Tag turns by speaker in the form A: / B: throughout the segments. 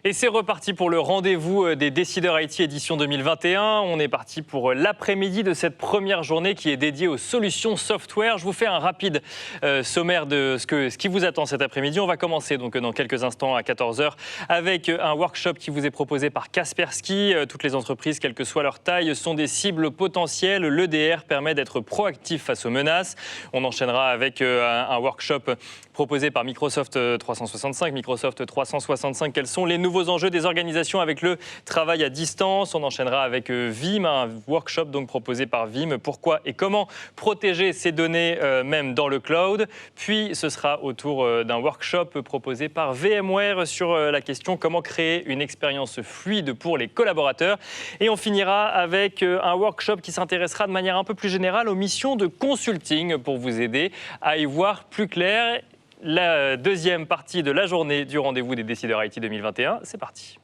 A: Et c'est reparti pour le rendez-vous des décideurs IT édition 2021. On est parti pour l'après-midi de cette première journée qui est dédiée aux solutions software. Je vous fais un rapide sommaire de ce qui vous attend cet après-midi. On va commencer donc dans quelques instants à 14h avec un workshop qui vous est proposé par Kaspersky. Toutes les entreprises, quelle que soit leur taille, sont des cibles potentielles. L'EDR permet d'être proactif face aux menaces. On enchaînera avec un workshop proposé par Microsoft 365. Microsoft 365, quels sont les nouveaux enjeux des organisations avec le travail à distance? On enchaînera avec Veeam, un workshop donc proposé par Veeam. Pourquoi et comment protéger ces données même dans le cloud? Puis ce sera autour d'un workshop proposé par VMware sur la question comment créer une expérience fluide pour les collaborateurs. Et on finira avec un workshop qui s'intéressera de manière un peu plus générale aux missions de consulting pour vous aider à y voir plus clair. La deuxième partie de la journée du rendez-vous des décideurs IT 2021, c'est parti.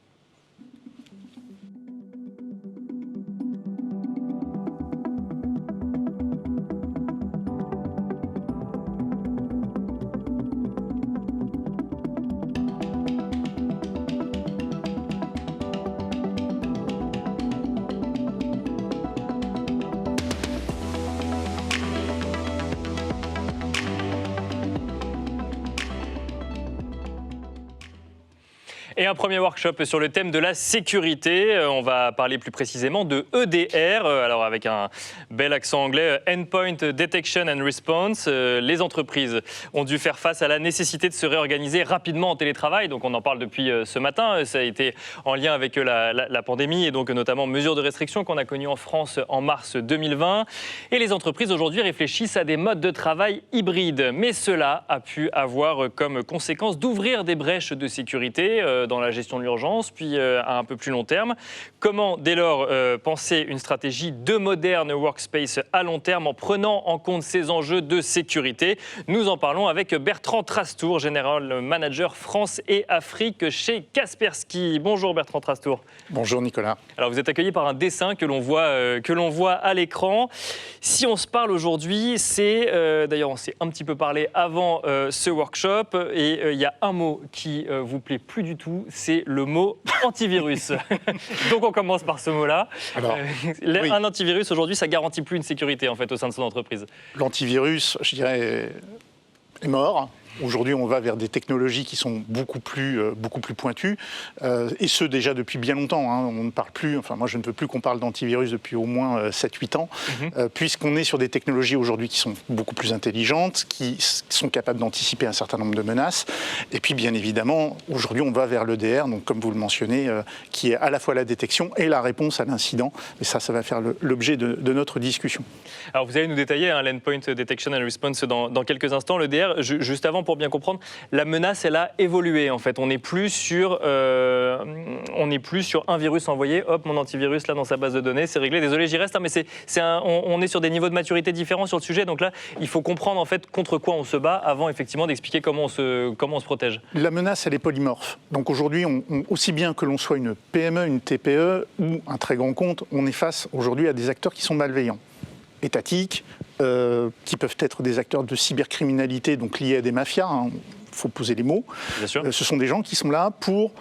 A: Et un premier workshop sur le thème de la sécurité. On va parler plus précisément de EDR, alors avec un bel accent anglais, Endpoint Detection and Response. Les entreprises ont dû faire face à la nécessité de se réorganiser rapidement en télétravail. Donc on en parle depuis ce matin. Ça a été en lien avec la pandémie et donc notamment mesures de restriction qu'on a connues en France en mars 2020. Et les entreprises aujourd'hui réfléchissent à des modes de travail hybrides. Mais cela a pu avoir comme conséquence d'ouvrir des brèches de sécurité dans la gestion de l'urgence, puis à un peu plus long terme. Comment, dès lors, penser une stratégie de moderne workspace à long terme en prenant en compte ces enjeux de sécurité? Nous en parlons avec Bertrand Trastour, General Manager France et Afrique chez Kaspersky. Bonjour Bertrand Trastour.
B: Bonjour Nicolas.
A: Alors vous êtes accueilli par un dessin que l'on voit à l'écran. Si on se parle aujourd'hui, c'est d'ailleurs on s'est un petit peu parlé avant ce workshop et il y a un mot qui vous plaît plus du tout, c'est le mot antivirus. Donc on commence par ce mot-là. Alors, oui. Un antivirus aujourd'hui, ça garantit plus une sécurité en fait au sein de son entreprise.
B: L'antivirus, je dirais, est mort. Aujourd'hui, on va vers des technologies qui sont beaucoup plus pointues, et ce déjà depuis bien longtemps. Hein. On ne parle plus, enfin moi je ne veux plus qu'on parle d'antivirus depuis au moins 7-8 ans, puisqu'on est sur des technologies aujourd'hui qui sont beaucoup plus intelligentes, qui sont capables d'anticiper un certain nombre de menaces. Et puis bien évidemment, aujourd'hui on va vers l'EDR, donc comme vous le mentionnez, qui est à la fois la détection et la réponse à l'incident. Et ça va faire l'objet de notre discussion.
A: Alors vous allez nous détailler l'Endpoint Detection and Response dans quelques instants. L'EDR, juste avant, pour bien comprendre, la menace, elle a évolué en fait. On n'est plus sur un virus envoyé, hop, mon antivirus là dans sa base de données, c'est réglé. Désolé, j'y reste, hein, mais on est sur des niveaux de maturité différents sur le sujet. Donc là, il faut comprendre en fait contre quoi on se bat avant effectivement d'expliquer comment on se protège.
B: La menace, elle est polymorphe. Donc aujourd'hui, aussi bien que l'on soit une PME, une TPE ou un très grand compte, on est face aujourd'hui à des acteurs qui sont malveillants, étatiques, qui peuvent être des acteurs de cybercriminalité, donc liés à des mafias, hein, faut poser les mots.
A: Bien sûr.
B: Ce sont des gens qui sont là pour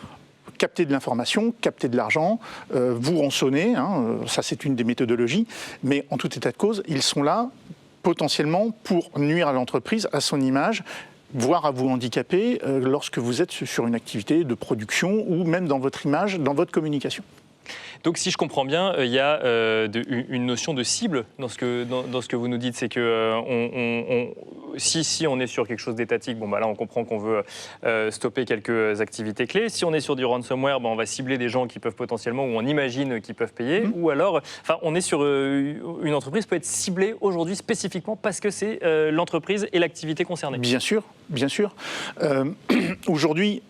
B: capter de l'information, capter de l'argent, vous rançonner, hein, ça c'est une des méthodologies, mais en tout état de cause, ils sont là potentiellement pour nuire à l'entreprise, à son image, voire à vous handicaper lorsque vous êtes sur une activité de production ou même dans votre image, dans votre communication.
A: Donc si je comprends bien, il y a une notion de cible dans ce que vous nous dites. C'est que si on est sur quelque chose d'étatique, bon, bah là on comprend qu'on veut stopper quelques activités clés. Si on est sur du ransomware, bah, on va cibler des gens qui peuvent potentiellement, ou on imagine qu'ils peuvent payer. Ou alors, on est sur une entreprise peut être ciblée aujourd'hui spécifiquement parce que c'est l'entreprise et l'activité concernée.
B: Bien sûr, bien sûr. Aujourd'hui,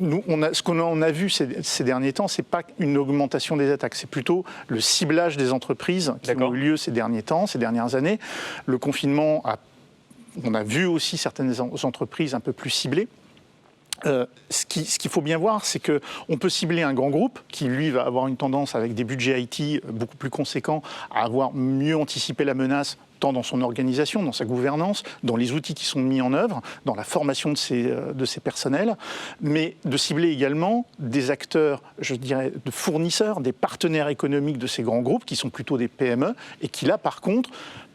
B: ce qu'on a vu ces derniers temps, ce n'est pas une augmentation des attaques, c'est plutôt le ciblage des entreprises qui ont eu lieu ces derniers temps, ces dernières années. Le confinement, on a vu aussi certaines entreprises un peu plus ciblées. Ce qu'il faut bien voir, c'est qu'on peut cibler un grand groupe qui, lui, va avoir une tendance, avec des budgets IT beaucoup plus conséquents, à avoir mieux anticipé la menace, tant dans son organisation, dans sa gouvernance, dans les outils qui sont mis en œuvre, dans la formation de ses personnels, mais de cibler également des acteurs, je dirais, de fournisseurs, des partenaires économiques de ces grands groupes, qui sont plutôt des PME, et qui là, par contre,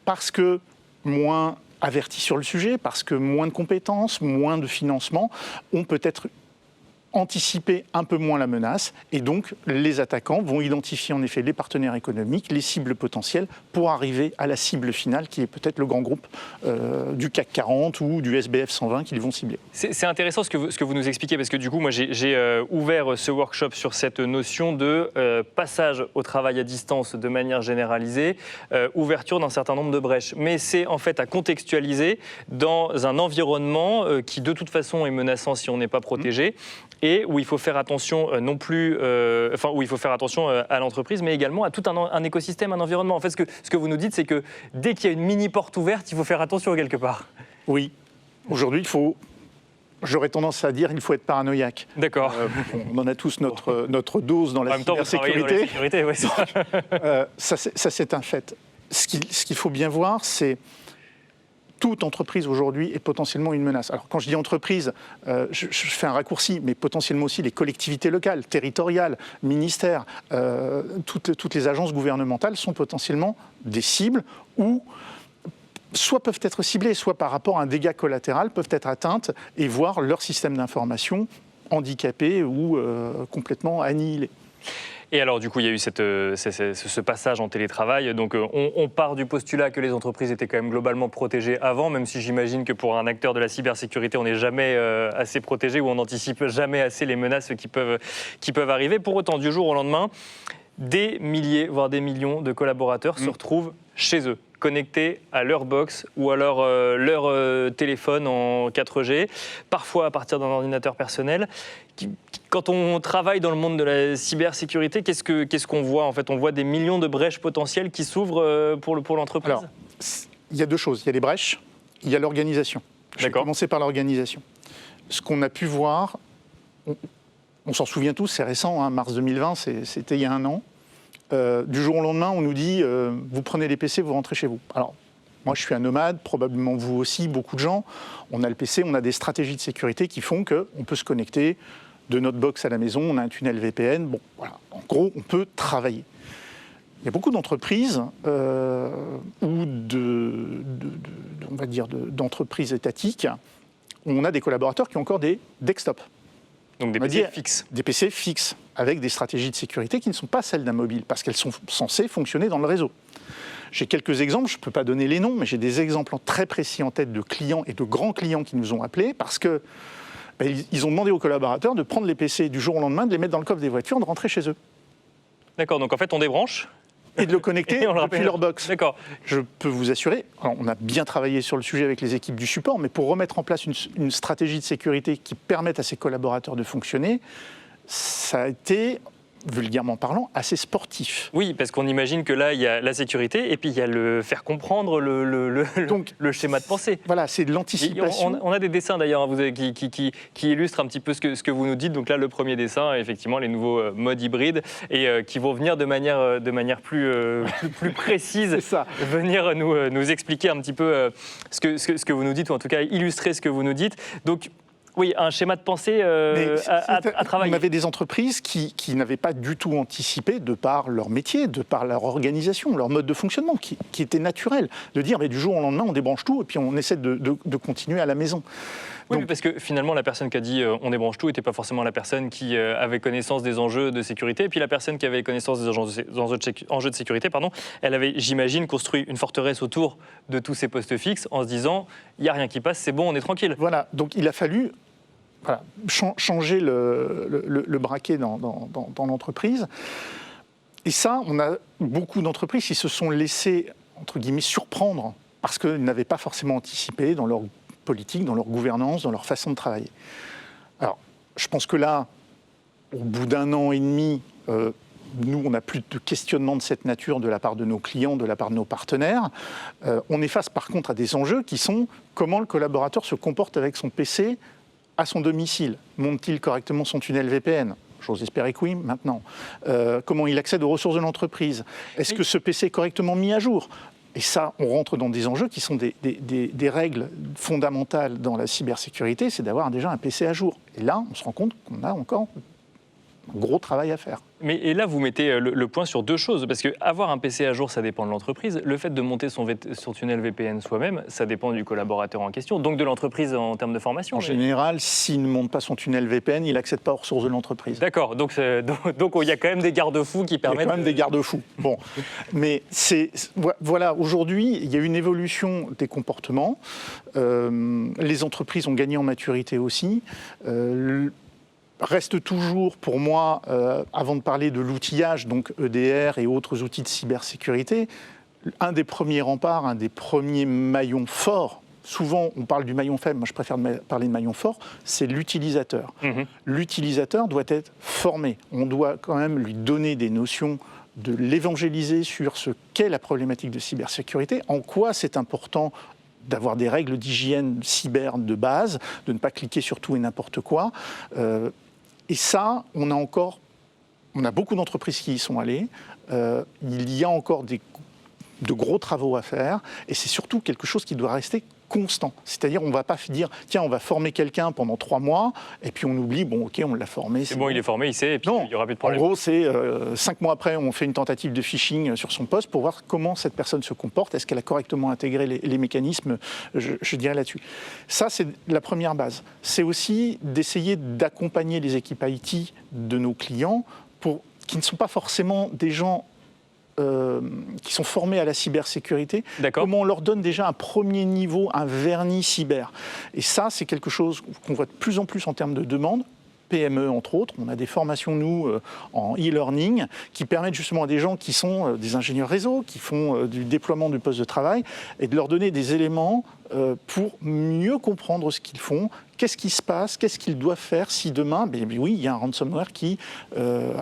B: parce que moins avertis sur le sujet, parce que moins de compétences, moins de financement, ont peut-être anticiper un peu moins la menace, et donc les attaquants vont identifier en effet les partenaires économiques, les cibles potentielles, pour arriver à la cible finale qui est peut-être le grand groupe du CAC 40 ou du SBF 120 qu'ils vont cibler.
A: C'est intéressant ce que vous nous expliquez, parce que du coup moi j'ai ouvert ce workshop sur cette notion de passage au travail à distance de manière généralisée, ouverture d'un certain nombre de brèches, mais c'est en fait à contextualiser dans un environnement qui de toute façon est menaçant si on n'est pas protégé, et où il faut faire attention non plus, où il faut faire attention à l'entreprise, mais également à tout un écosystème, un environnement. En fait, ce que vous nous dites, c'est que dès qu'il y a une mini porte ouverte, il faut faire attention quelque part.
B: Oui. Aujourd'hui, j'aurais tendance à dire qu'il faut être paranoïaque.
A: D'accord.
B: On en a tous notre dose dans la cybersécurité.
A: Ouais,
B: ça, c'est un fait. Ce qu'il faut bien voir, c'est toute entreprise aujourd'hui est potentiellement une menace. Alors quand je dis entreprise, je fais un raccourci, mais potentiellement aussi les collectivités locales, territoriales, ministères, toutes les agences gouvernementales sont potentiellement des cibles où soit peuvent être ciblées, soit par rapport à un dégât collatéral peuvent être atteintes et voir leur système d'information handicapé ou complètement annihilé.
A: Et alors, du coup, il y a eu ce passage en télétravail. Donc, on part du postulat que les entreprises étaient quand même globalement protégées avant, même si j'imagine que pour un acteur de la cybersécurité, on n'est jamais assez protégé ou on n'anticipe jamais assez les menaces qui peuvent arriver. Pour autant, du jour au lendemain, des milliers, voire des millions de collaborateurs se retrouvent chez eux, connectés à leur box ou à leur téléphone en 4G, parfois à partir d'un ordinateur personnel. Quand on travaille dans le monde de la cybersécurité, qu'est-ce qu'on voit en fait? On voit des millions de brèches potentielles qui s'ouvrent pour l'entreprise.
B: Alors, il y a deux choses. Il y a les brèches, il y a l'organisation. Je vais commencer par l'organisation. Ce qu'on a pu voir, on s'en souvient tous, c'est récent, hein, mars 2020, c'était il y a un an. Du jour au lendemain, on nous dit vous prenez les PC, vous rentrez chez vous. Alors, moi, je suis un nomade, probablement vous aussi, beaucoup de gens. On a le PC, on a des stratégies de sécurité qui font qu'on peut se connecter de notre box à la maison, on a un tunnel VPN. Bon, voilà. En gros, on peut travailler. Il y a beaucoup d'entreprises ou on va dire d'entreprises étatiques où on a des collaborateurs qui ont encore des desktops.
A: Donc des PC fixes.
B: Des PC fixes, avec des stratégies de sécurité qui ne sont pas celles d'un mobile, parce qu'elles sont censées fonctionner dans le réseau. J'ai quelques exemples, je ne peux pas donner les noms, mais j'ai des exemples très précis en tête de clients et de grands clients qui nous ont appelés, parce que ils ont demandé aux collaborateurs de prendre les PC du jour au lendemain, de les mettre dans le coffre des voitures, de rentrer chez eux.
A: D'accord, donc en fait on débranche
B: et de le connecter depuis leur box.
A: D'accord.
B: Je peux vous assurer, alors on a bien travaillé sur le sujet avec les équipes du support, mais pour remettre en place une stratégie de sécurité qui permette à ces collaborateurs de fonctionner, ça a été, vulgairement parlant, assez sportif.
A: Oui, parce qu'on imagine que là, il y a la sécurité et puis il y a le faire comprendre le schéma de pensée.
B: Voilà, c'est de l'anticipation.
A: On a des dessins d'ailleurs qui illustrent un petit peu ce que vous nous dites. Donc là, le premier dessin, effectivement, les nouveaux modes hybrides et qui vont venir de manière plus précise, venir nous expliquer un petit peu ce que vous nous dites, ou en tout cas illustrer ce que vous nous dites. Donc, oui, un schéma de pensée à travailler.
B: On avait des entreprises qui n'avaient pas du tout anticipé, de par leur métier, de par leur organisation, leur mode de fonctionnement, qui était naturel, de dire mais du jour au lendemain, on débranche tout et puis on essaie de continuer à la maison.
A: Oui,
B: Donc,
A: parce que finalement, la personne qui a dit on débranche tout n'était pas forcément la personne qui avait connaissance des enjeux de sécurité. Et puis la personne qui avait connaissance des enjeux de sécurité, elle avait, j'imagine, construit une forteresse autour de tous ces postes fixes en se disant il n'y a rien qui passe, c'est bon, on est tranquille.
B: Voilà, donc il a fallu changer le braquet dans l'entreprise. Et ça, on a beaucoup d'entreprises qui se sont laissées, entre guillemets, surprendre parce qu'ils n'avaient pas forcément anticipé dans leur politique, dans leur gouvernance, dans leur façon de travailler. Alors, je pense que là, au bout d'un an et demi, nous, on n'a plus de questionnement de cette nature de la part de nos clients, de la part de nos partenaires. On est face, par contre, à des enjeux qui sont comment le collaborateur se comporte avec son PC à son domicile, monte-t-il correctement son tunnel VPN ? J'ose espérer que oui, maintenant. Comment il accède aux ressources de l'entreprise ? Est-ce que ce PC est correctement mis à jour ? Et ça, on rentre dans des enjeux qui sont des règles fondamentales dans la cybersécurité, c'est d'avoir déjà un PC à jour. Et là, on se rend compte qu'on a encore un gros travail à faire.
A: Et là, vous mettez le point sur deux choses, parce qu'avoir un PC à jour, ça dépend de l'entreprise. Le fait de monter son tunnel VPN soi-même, ça dépend du collaborateur en question, donc de l'entreprise en termes de formation.
B: En général, s'il ne monte pas son tunnel VPN, il n'accède pas aux ressources de l'entreprise.
A: D'accord, donc il y a quand même des garde-fous qui permettent...
B: Il y a quand même des garde-fous. Bon, mais voilà, aujourd'hui, il y a une évolution des comportements. Les entreprises ont gagné en maturité aussi. Reste toujours, pour moi, avant de parler de l'outillage, donc EDR et autres outils de cybersécurité, un des premiers remparts, un des premiers maillons forts. Souvent, on parle du maillon faible, moi je préfère parler de maillon fort, c'est l'utilisateur. L'utilisateur doit être formé. On doit quand même lui donner des notions, de l'évangéliser sur ce qu'est la problématique de cybersécurité, en quoi c'est important d'avoir des règles d'hygiène cyber de base, de ne pas cliquer sur tout et n'importe quoi. Et ça, on a beaucoup d'entreprises qui y sont allées. Il y a encore de gros travaux à faire. Et c'est surtout quelque chose qui doit rester constant. C'est-à-dire, on ne va pas dire, tiens, on va former quelqu'un pendant 3 mois, et puis on oublie, bon, ok, on l'a formé.
A: C'est bon, il est formé, il sait, et puis
B: non,
A: il n'y aura plus de problème.
B: En gros, c'est 5 mois après, on fait une tentative de phishing sur son poste pour voir comment cette personne se comporte, est-ce qu'elle a correctement intégré les mécanismes, je dirais là-dessus. Ça, c'est la première base. C'est aussi d'essayer d'accompagner les équipes IT de nos clients qui ne sont pas forcément des gens qui sont formés à la cybersécurité, comment on leur donne déjà un premier niveau, un vernis cyber. Et ça, c'est quelque chose qu'on voit de plus en plus en termes de demande. PME, entre autres. On a des formations, nous, en e-learning, qui permettent justement à des gens qui sont des ingénieurs réseau, qui font du déploiement du poste de travail, et de leur donner des éléments pour mieux comprendre ce qu'ils font, qu'est-ce qui se passe, qu'est-ce qu'ils doivent faire si demain, oui, il y a un ransomware qui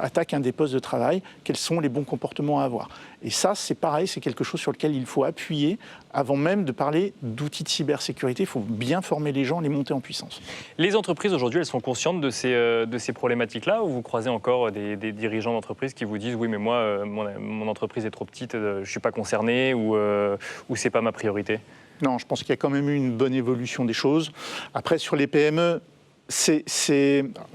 B: attaque un des postes de travail, quels sont les bons comportements à avoir. Et ça, c'est pareil, c'est quelque chose sur lequel il faut appuyer avant même de parler d'outils de cybersécurité. Il faut bien former les gens, les monter en puissance. Les
A: entreprises, aujourd'hui, elles sont conscientes de ces problématiques-là, ou vous croisez encore des dirigeants d'entreprise qui vous disent « oui, mais moi, mon entreprise est trop petite, je ne suis pas concerné » ou « c'est pas ma priorité ».
B: Non, je pense qu'il y a quand même eu une bonne évolution des choses. Après, sur les PME,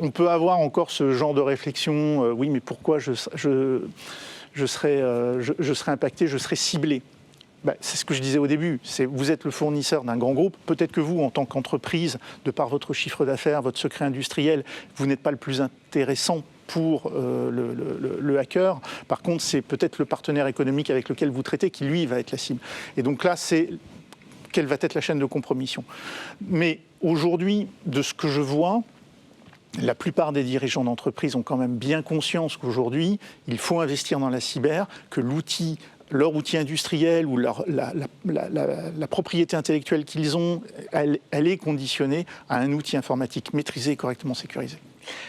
B: on peut avoir encore ce genre de réflexion. Oui, mais pourquoi je serais impacté, je serais ciblé ? C'est ce que je disais au début. Vous êtes le fournisseur d'un grand groupe. Peut-être que vous, en tant qu'entreprise, de par votre chiffre d'affaires, votre secret industriel, vous n'êtes pas le plus intéressant pour le hacker. Par contre, c'est peut-être le partenaire économique avec lequel vous traitez qui, lui, va être la cible. Et donc là, c'est quelle va être la chaîne de compromission. Mais aujourd'hui, de ce que je vois, la plupart des dirigeants d'entreprise ont quand même bien conscience qu'aujourd'hui, il faut investir dans la cyber, que leur outil industriel ou la propriété intellectuelle qu'ils ont, elle est conditionnée à un outil informatique maîtrisé et correctement sécurisé.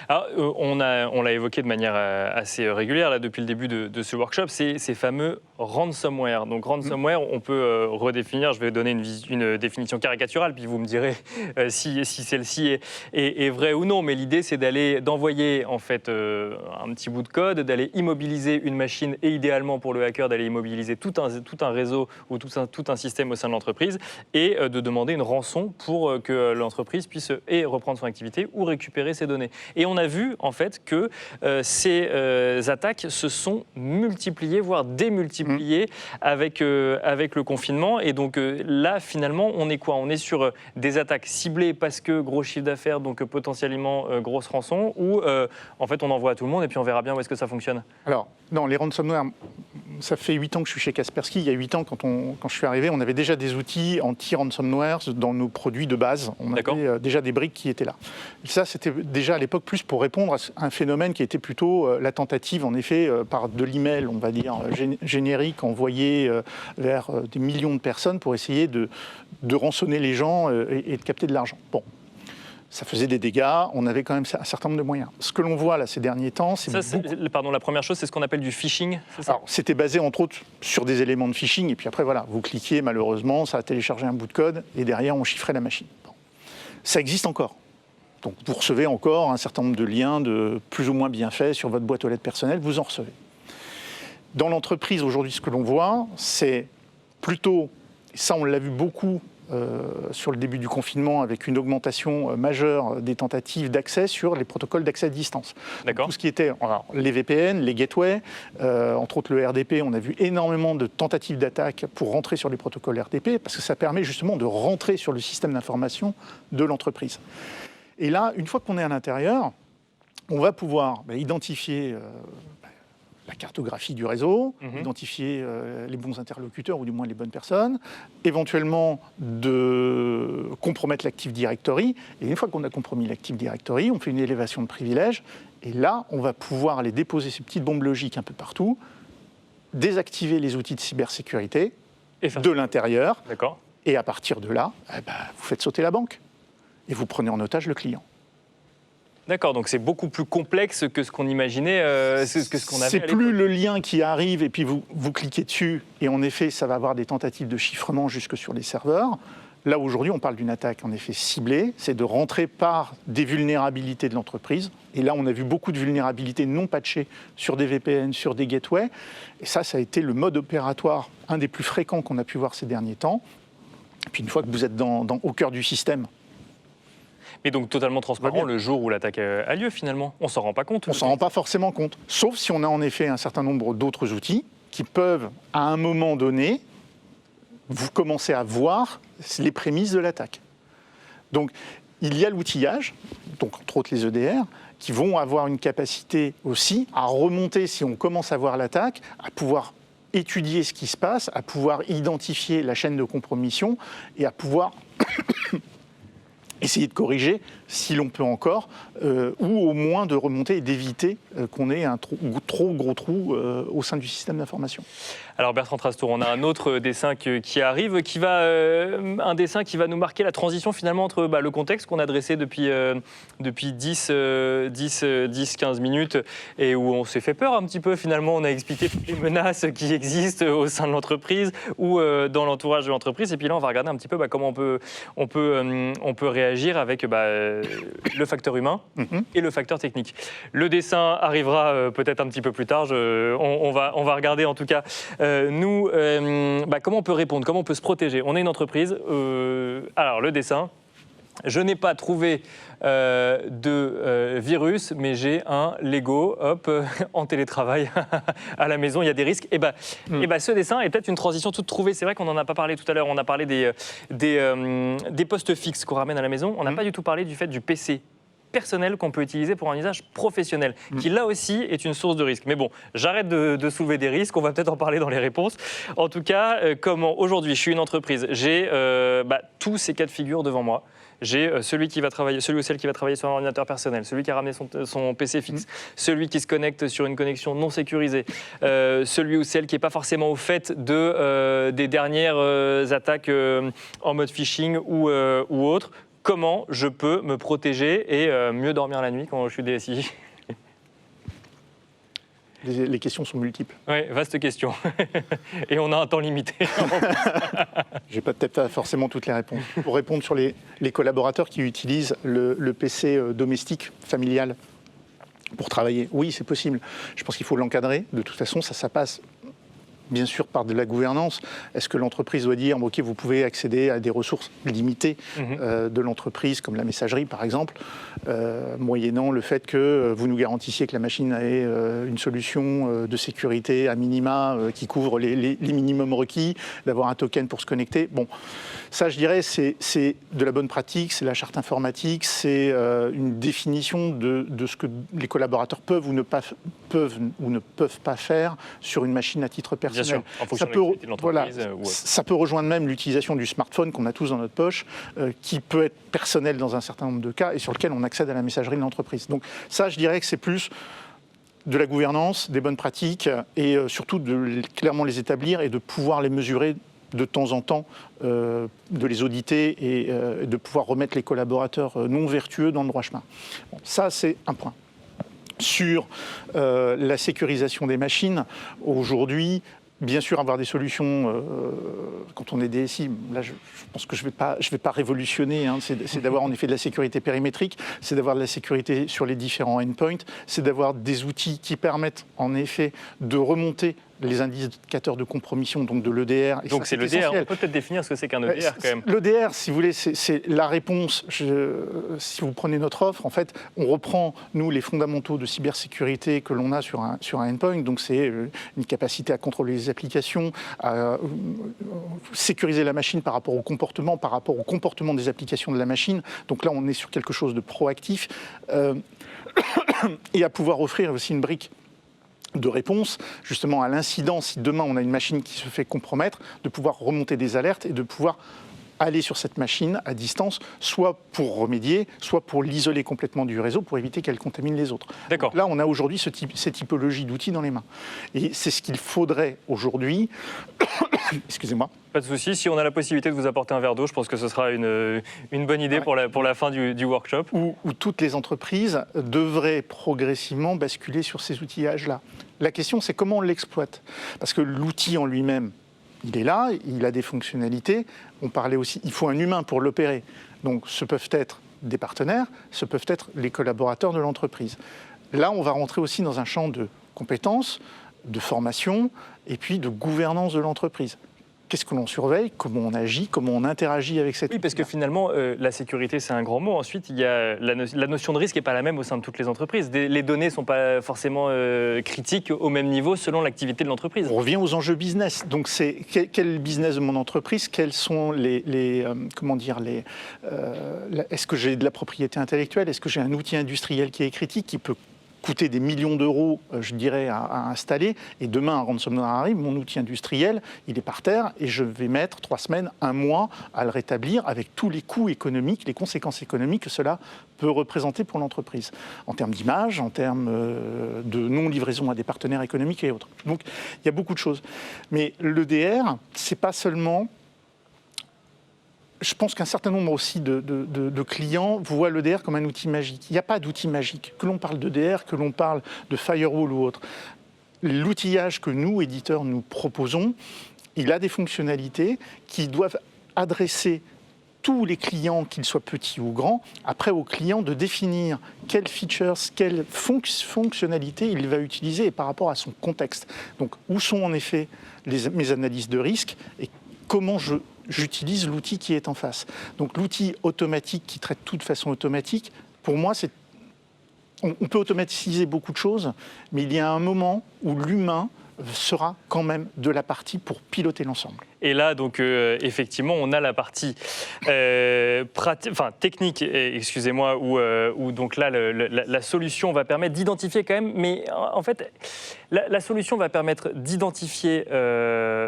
A: Alors, on l'a évoqué de manière assez régulière là, depuis le début de ce workshop, ces fameux ransomware. Donc ransomware, on peut redéfinir, je vais donner une définition caricaturale, puis vous me direz si celle-ci est vraie ou non. Mais l'idée, c'est d'envoyer en fait un petit bout de code, d'aller immobiliser une machine et idéalement pour le hacker, d'aller immobiliser tout un réseau ou tout un système au sein de l'entreprise et de demander une rançon pour que l'entreprise puisse reprendre son activité ou récupérer ses données. Et on a vu en fait que ces attaques se sont multipliées, voire démultipliées avec le confinement. Et donc là, finalement, on est quoi ? On est sur des attaques ciblées parce que gros chiffre d'affaires, donc potentiellement grosse rançon, ou en fait on envoie à tout le monde et puis on verra bien où est-ce que ça fonctionne ?
B: Alors, non, les ransomware, ça fait 8 ans que je suis chez Kaspersky. Il y a 8 ans, quand je suis arrivé, on avait déjà des outils anti-ransomware dans nos produits de base. On avait déjà des briques qui étaient là. Et ça, c'était déjà à l'époque plus pour répondre à un phénomène qui était plutôt la tentative, en effet, par de l'email, on va dire, générique, envoyé vers des millions de personnes pour essayer de rançonner les gens et de capter de l'argent. Bon. Ça faisait des dégâts, on avait quand même un certain nombre de moyens. Ce que l'on voit là ces derniers temps, c'est
A: la première chose, c'est ce qu'on appelle du phishing, c'est ça ?
B: Alors, c'était basé entre autres sur des éléments de phishing, et puis après voilà, vous cliquiez, malheureusement, ça a téléchargé un bout de code, et derrière on chiffrait la machine. Bon. Ça existe encore. Donc vous recevez encore un certain nombre de liens de plus ou moins bien faits sur votre boîte aux lettres personnelle, vous en recevez. Dans l'entreprise, aujourd'hui, ce que l'on voit, c'est plutôt, ça on l'a vu beaucoup sur le début du confinement, avec une augmentation majeure des tentatives d'accès sur les protocoles d'accès à distance.
A: D'accord.
B: Tout ce qui était alors, les VPN, les gateways, entre autres le RDP, on a vu énormément de tentatives d'attaque pour rentrer sur les protocoles RDP, parce que ça permet justement de rentrer sur le système d'information de l'entreprise. Et là, une fois qu'on est à l'intérieur, on va pouvoir identifier la cartographie du réseau, identifier les bons interlocuteurs ou du moins les bonnes personnes, éventuellement de compromettre l'Active Directory. Et une fois qu'on a compromis l'Active Directory, on fait une élévation de privilèges. Et là, on va pouvoir aller déposer ces petites bombes logiques un peu partout, désactiver les outils de cybersécurité de l'intérieur.
A: D'accord.
B: Et à partir de là, vous faites sauter la banque et vous prenez en otage le client.
A: D'accord, donc c'est beaucoup plus complexe que ce qu'on imaginait, que ce qu'on avait.
B: C'est plus le lien qui arrive et puis vous cliquez dessus et en effet ça va avoir des tentatives de chiffrement jusque sur les serveurs. Là aujourd'hui on parle d'une attaque en effet ciblée, c'est de rentrer par des vulnérabilités de l'entreprise. Et là on a vu beaucoup de vulnérabilités non patchées sur des VPN, sur des gateways. Et ça a été le mode opératoire, un des plus fréquents qu'on a pu voir ces derniers temps. Et puis une fois que vous êtes au cœur du système,
A: mais donc totalement transparent le jour où l'attaque a lieu finalement. On ne s'en rend pas compte.
B: On ne s'en rend pas forcément compte. Sauf si on a en effet un certain nombre d'autres outils qui peuvent, à un moment donné, vous commencer à voir les prémices de l'attaque. Donc il y a l'outillage, donc entre autres les EDR, qui vont avoir une capacité aussi à remonter, si on commence à voir l'attaque, à pouvoir étudier ce qui se passe, à pouvoir identifier la chaîne de compromission et à pouvoir essayer de corriger, si l'on peut encore, ou au moins de remonter et d'éviter qu'on ait un trop gros trou au sein du système d'information.
A: Alors Bertrand Trastour, on a un autre dessin qui arrive, un dessin qui va nous marquer la transition finalement entre le contexte qu'on a dressé depuis 10-15 minutes et où on s'est fait peur un petit peu finalement. On a expliqué toutes les menaces qui existent au sein de l'entreprise ou dans l'entourage de l'entreprise. Et puis là, on va regarder un petit peu comment on peut réagir avec le facteur humain et le facteur technique. Le dessin arrivera peut-être un petit peu plus tard. On va regarder en tout cas comment on peut répondre, comment on peut se protéger. On est une entreprise. Alors le dessin. Je n'ai pas trouvé de virus, mais j'ai un Lego, en télétravail à la maison, il y a des risques. Et ce dessin est peut-être une transition toute trouvée. C'est vrai qu'on n'en a pas parlé tout à l'heure, on a parlé des postes fixes qu'on ramène à la maison. On n'a pas du tout parlé du fait du PC personnel qu'on peut utiliser pour un usage professionnel, qui là aussi est une source de risque. Mais bon, j'arrête de soulever des risques, on va peut-être en parler dans les réponses. En tout cas, comment aujourd'hui, je suis une entreprise, j'ai tous ces cas de figure devant moi. J'ai celui ou celle qui va travailler sur un ordinateur personnel, celui qui a ramené son PC fixe, celui qui se connecte sur une connexion non sécurisée, celui ou celle qui n'est pas forcément au fait des dernières attaques en mode phishing ou autre. Comment je peux me protéger et mieux dormir la nuit quand je suis DSI ?
B: Les questions sont multiples.
A: Oui, vaste question. Et on a un temps limité.
B: Je n'ai peut-être pas forcément toutes les réponses. Pour répondre sur les collaborateurs qui utilisent le PC domestique, familial, pour travailler, oui, c'est possible. Je pense qu'il faut l'encadrer. De toute façon, ça passe bien sûr par de la gouvernance. Est-ce que l'entreprise doit dire, OK, vous pouvez accéder à des ressources limitées de l'entreprise, comme la messagerie par exemple, moyennant le fait que vous nous garantissiez que la machine ait une solution de sécurité à minima qui couvre les minimums requis, d'avoir un token pour se connecter. Bon, ça je dirais c'est de la bonne pratique, c'est la charte informatique, c'est une définition de ce que les collaborateurs peuvent ou ne peuvent pas faire sur une machine à titre personnel.
A: Bien sûr, en fonction de l'activité de l'entreprise.
B: Ça peut rejoindre même l'utilisation du smartphone qu'on a tous dans notre poche, qui peut être personnel dans un certain nombre de cas et sur lequel on accède à la messagerie de l'entreprise. Donc ça, je dirais que c'est plus de la gouvernance, des bonnes pratiques et surtout de clairement les établir et de pouvoir les mesurer de temps en temps, de les auditer et de pouvoir remettre les collaborateurs non vertueux dans le droit chemin. Bon, ça, c'est un point. Sur la sécurisation des machines, aujourd'hui, Bien sûr, avoir des solutions quand on est DSI, là je pense que je vais pas révolutionner, hein, c'est d'avoir en effet de la sécurité périmétrique, c'est d'avoir de la sécurité sur les différents endpoints, c'est d'avoir des outils qui permettent en effet de remonter les indicateurs de compromission, donc de l'EDR.
A: Donc c'est l'EDR, on peut peut-être définir ce que c'est qu'un EDR quand même.
B: L'EDR, si vous voulez, c'est la réponse. Si vous prenez notre offre, en fait, on reprend, nous, les fondamentaux de cybersécurité que l'on a sur un endpoint. Donc c'est une capacité à contrôler les applications, à sécuriser la machine par rapport au comportement des applications de la machine. Donc là, on est sur quelque chose de proactif et à pouvoir offrir aussi une brique de réponse justement à l'incident, si demain on a une machine qui se fait compromettre, de pouvoir remonter des alertes et de pouvoir aller sur cette machine à distance, soit pour remédier, soit pour l'isoler complètement du réseau, pour éviter qu'elle contamine les autres.
A: D'accord.
B: Là, on a aujourd'hui cette typologie d'outils dans les mains. Et c'est ce qu'il faudrait aujourd'hui... Excusez-moi.
A: Pas de souci. Si on a la possibilité de vous apporter un verre d'eau, je pense que ce sera une bonne idée pour la fin du workshop.
B: Où toutes les entreprises devraient progressivement basculer sur ces outillages-là. La question, c'est comment on l'exploite. Parce que l'outil en lui-même, il est là, il a des fonctionnalités. On parlait aussi, il faut un humain pour l'opérer. Donc ce peuvent être des partenaires, ce peuvent être les collaborateurs de l'entreprise. Là, on va rentrer aussi dans un champ de compétences, de formation et puis de gouvernance de l'entreprise. Qu'est-ce que l'on surveille, comment on agit, comment on interagit avec cette...
A: Oui, parce que finalement, la sécurité, c'est un grand mot. Ensuite, il y a la notion de risque n'est pas la même au sein de toutes les entreprises. Les données ne sont pas forcément critiques au même niveau selon l'activité de l'entreprise.
B: On revient aux enjeux business. Donc, c'est quel business de mon entreprise, quels sont est-ce que j'ai de la propriété intellectuelle, est-ce que j'ai un outil industriel qui est critique, qui peut coûter des millions d'euros, je dirais, à installer, et demain, un ransomware arrive, mon outil industriel, il est par terre, et je vais mettre 3 semaines, 1 mois à le rétablir, avec tous les coûts économiques, les conséquences économiques que cela peut représenter pour l'entreprise, en termes d'image, en termes de non-livraison à des partenaires économiques et autres. Donc, il y a beaucoup de choses. Mais l'EDR, c'est pas seulement... Je pense qu'un certain nombre aussi de clients voient l'EDR comme un outil magique. Il n'y a pas d'outil magique. Que l'on parle d'EDR, que l'on parle de firewall ou autre. L'outillage que nous, éditeurs, nous proposons, il a des fonctionnalités qui doivent adresser tous les clients, qu'ils soient petits ou grands. Après, au client de définir quelles features, quelles fonctionnalités il va utiliser et par rapport à son contexte. Donc, où sont en effet mes analyses de risque et comment j'utilise l'outil qui est en face. Donc l'outil automatique qui traite tout de façon automatique, pour moi, on peut automatiser beaucoup de choses, mais il y a un moment où l'humain sera quand même de la partie pour piloter l'ensemble.
A: Et là, donc, effectivement, on a la partie technique, excusez-moi, où donc là, la solution va permettre d'identifier quand même, mais en fait, la solution va permettre d'identifier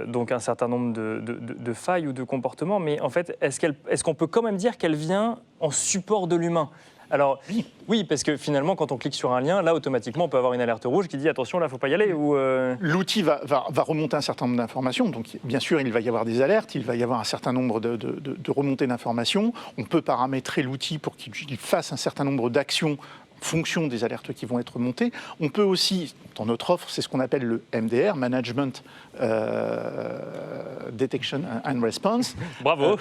A: donc un certain nombre de failles ou de comportements, mais en fait, est-ce qu'on peut quand même dire qu'elle vient en support de l'humain ? Alors, oui, parce que finalement, quand on clique sur un lien, là, automatiquement, on peut avoir une alerte rouge qui dit « attention, là, il ne faut pas y aller ».
B: L'outil va remonter un certain nombre d'informations. Donc, bien sûr, il va y avoir des alertes, il va y avoir un certain nombre de remontées d'informations. On peut paramétrer l'outil pour qu'il fasse un certain nombre d'actions en fonction des alertes qui vont être montées. On peut aussi, dans notre offre, c'est ce qu'on appelle le MDR, Management Detection and Response.
A: Bravo.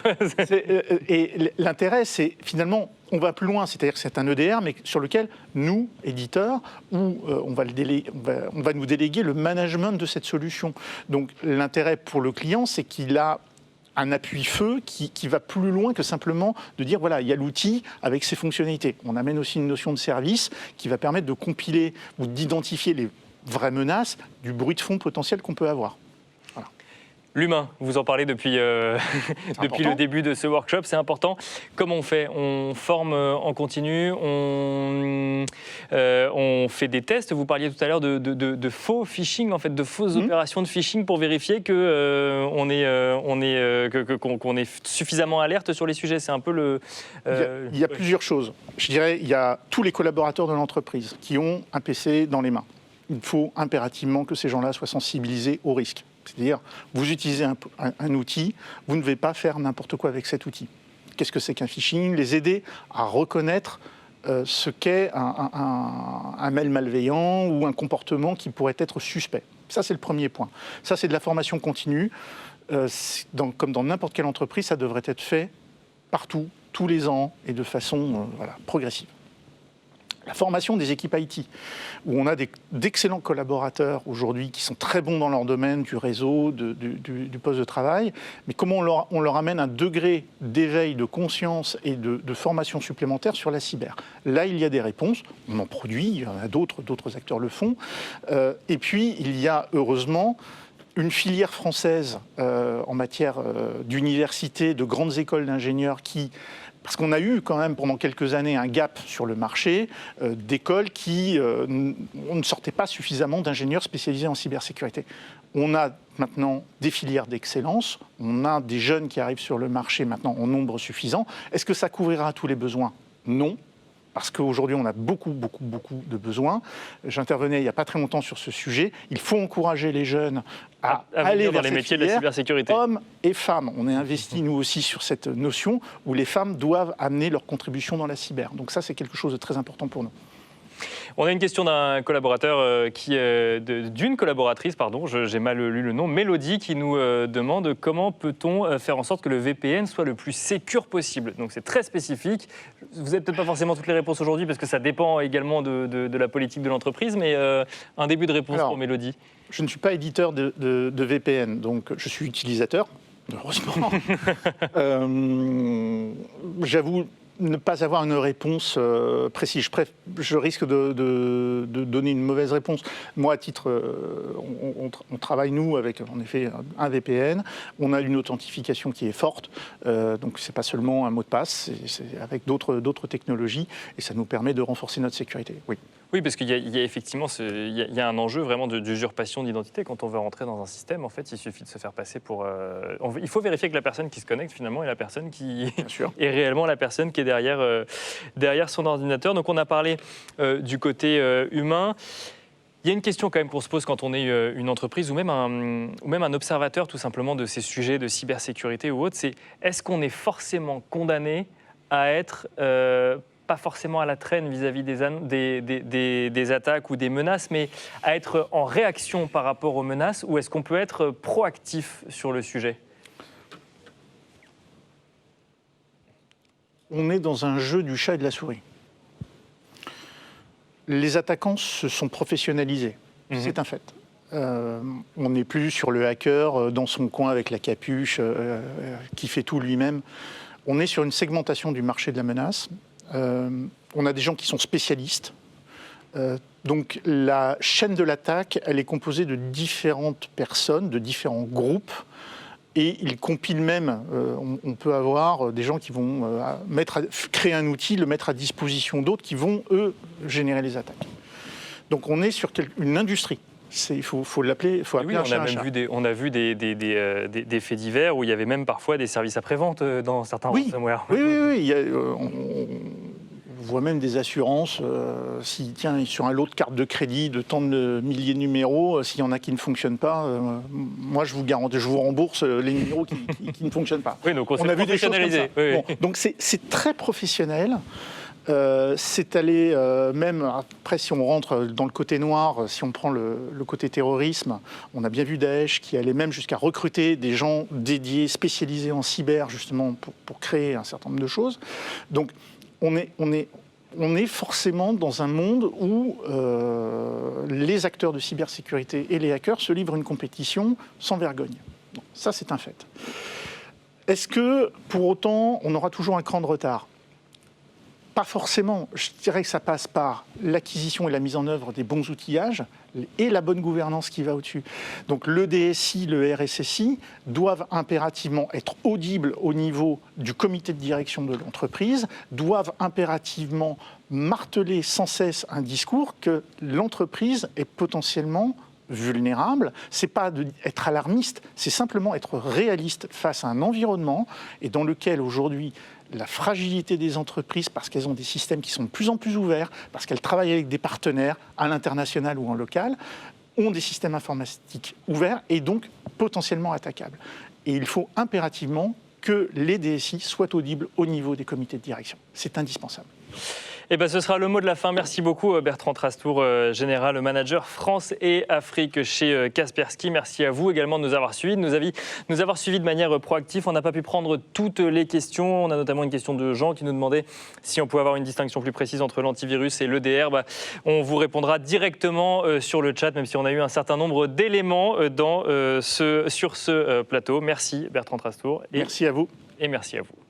B: Et l'intérêt, c'est finalement, on va plus loin, c'est-à-dire que c'est un EDR, mais sur lequel nous, éditeurs, on va nous déléguer le management de cette solution. Donc l'intérêt pour le client, c'est qu'il a un appui-feu qui va plus loin que simplement de dire voilà, il y a l'outil avec ses fonctionnalités. On amène aussi une notion de service qui va permettre de compiler ou d'identifier les vraies menaces du bruit de fond potentiel qu'on peut avoir. Voilà.
A: L'humain, vous en parlez depuis le début de ce workshop, c'est important. Comment on fait ? On forme en continu, on fait des tests. Vous parliez tout à l'heure de faux phishing, en fait, de fausses opérations de phishing pour vérifier qu'on est suffisamment alerte sur les sujets. C'est un peu le...
B: Il y a plusieurs choses. Je dirais, il y a tous les collaborateurs de l'entreprise qui ont un PC dans les mains. Il faut impérativement que ces gens-là soient sensibilisés au risque. C'est-à-dire, vous utilisez un outil, vous ne devez pas faire n'importe quoi avec cet outil. Qu'est-ce que c'est qu'un phishing ? Les aider à reconnaître ce qu'est un mail malveillant ou un comportement qui pourrait être suspect. Ça, c'est le premier point. Ça, c'est de la formation continue. Comme dans n'importe quelle entreprise, ça devrait être fait partout, tous les ans, et de façon progressive. La formation des équipes IT, où on a d'excellents collaborateurs aujourd'hui qui sont très bons dans leur domaine, du réseau, du poste de travail, mais comment on leur amène un degré d'éveil, de conscience et de formation supplémentaire sur la cyber. Là, il y a des réponses, on en produit, il y en a d'autres acteurs le font, et puis il y a heureusement une filière française en matière d'université, de grandes écoles d'ingénieurs parce qu'on a eu quand même pendant quelques années un gap sur le marché d'écoles on ne sortait pas suffisamment d'ingénieurs spécialisés en cybersécurité. On a maintenant des filières d'excellence, on a des jeunes qui arrivent sur le marché maintenant en nombre suffisant. Est-ce que ça couvrira tous les besoins? Non. Parce qu'aujourd'hui, on a beaucoup de besoins. J'intervenais il n'y a pas très longtemps sur ce sujet. Il faut encourager les jeunes à aller vers
A: les métiers de la cybersécurité.
B: Hommes et femmes. On est investi, nous aussi, sur cette notion où les femmes doivent amener leur contribution dans la cyber. Donc ça, c'est quelque chose de très important pour nous.
A: On a une question d'un collaborateur, d'une collaboratrice, pardon, j'ai mal lu le nom, Mélodie, qui nous demande comment peut-on faire en sorte que le VPN soit le plus sécure possible. Donc c'est très spécifique. Vous n'avez peut-être pas forcément toutes les réponses aujourd'hui parce que ça dépend également de la politique de l'entreprise, mais un début de réponse pour Mélodie.
B: Je ne suis pas éditeur de VPN, donc je suis utilisateur, heureusement. J'avoue ne pas avoir une réponse précise. Je risque de donner une mauvaise réponse. Moi, à titre, on travaille, nous, avec, en effet, un VPN. On a une authentification qui est forte. Donc, ce n'est pas seulement un mot de passe, c'est avec d'autres technologies. Et ça nous permet de renforcer notre sécurité. Oui.
A: Oui, parce qu'il y a effectivement il y a un enjeu vraiment d'usurpation d'identité. Quand on veut rentrer dans un système, en fait, il suffit de se faire passer pour... il faut vérifier que la personne qui se connecte, finalement, est la personne qui est réellement la personne qui est derrière son ordinateur. Donc, on a parlé du côté humain. Il y a une question quand même qu'on se pose quand on est une entreprise ou même un observateur, tout simplement, de ces sujets de cybersécurité ou autre. C'est est-ce qu'on est forcément condamné à être... pas forcément à la traîne vis-à-vis des attaques ou des menaces, mais à être en réaction par rapport aux menaces, ou est-ce qu'on peut être proactif sur le sujet?
B: On est dans un jeu du chat et de la souris. Les attaquants se sont professionnalisés, c'est un fait. On n'est plus sur le hacker dans son coin avec la capuche qui fait tout lui-même. On est sur une segmentation du marché de la menace. On a des gens qui sont spécialistes. Donc la chaîne de l'attaque, elle est composée de différentes personnes, de différents groupes. Et ils compilent même, on peut avoir des gens qui vont créer un outil, le mettre à disposition d'autres qui vont, eux, générer les attaques. Donc on est sur une industrie. Il faut l'appeler,
A: oui, on a vu des faits divers où il y avait même parfois des services après-vente dans certains ransomware.
B: Oui. On voit même des assurances, sur un lot de cartes de crédit de tant de milliers de numéros, s'il y en a qui ne fonctionnent pas, moi je vous garantis, je vous rembourse les numéros qui ne fonctionnent pas.
A: Oui, donc on a vu des choses comme ça.
B: Oui. Bon, donc c'est très professionnel. C'est allé même, après si on rentre dans le côté noir, si on prend le côté terrorisme, on a bien vu Daesh qui allait même jusqu'à recruter des gens dédiés, spécialisés en cyber, justement pour créer un certain nombre de choses. Donc on est forcément dans un monde où les acteurs de cybersécurité et les hackers se livrent une compétition sans vergogne. Bon, ça c'est un fait. Est-ce que pour autant on aura toujours un cran de retard ? Pas forcément. Je dirais que ça passe par l'acquisition et la mise en œuvre des bons outillages et la bonne gouvernance qui va au-dessus. Donc le DSI, le RSSI doivent impérativement être audibles au niveau du comité de direction de l'entreprise, doivent impérativement marteler sans cesse un discours que l'entreprise est potentiellement vulnérable. C'est pas être alarmiste, c'est simplement être réaliste face à un environnement et dans lequel aujourd'hui la fragilité des entreprises, parce qu'elles ont des systèmes qui sont de plus en plus ouverts, parce qu'elles travaillent avec des partenaires à l'international ou en local, ont des systèmes informatiques ouverts et donc potentiellement attaquables. Et il faut impérativement que les DSI soient audibles au niveau des comités de direction. C'est indispensable.
A: Et ben, ce sera le mot de la fin. Merci beaucoup Bertrand Trastour, général manager France et Afrique chez Kaspersky. Merci à vous également de nous avoir suivis, de nous avoir suivis de manière proactive. On n'a pas pu prendre toutes les questions. On a notamment une question de Jean qui nous demandait si on pouvait avoir une distinction plus précise entre l'antivirus et l'EDR. On vous répondra directement sur le chat, même si on a eu un certain nombre d'éléments sur ce plateau. Merci Bertrand Trastour.
B: Merci à vous.
A: Et merci à vous.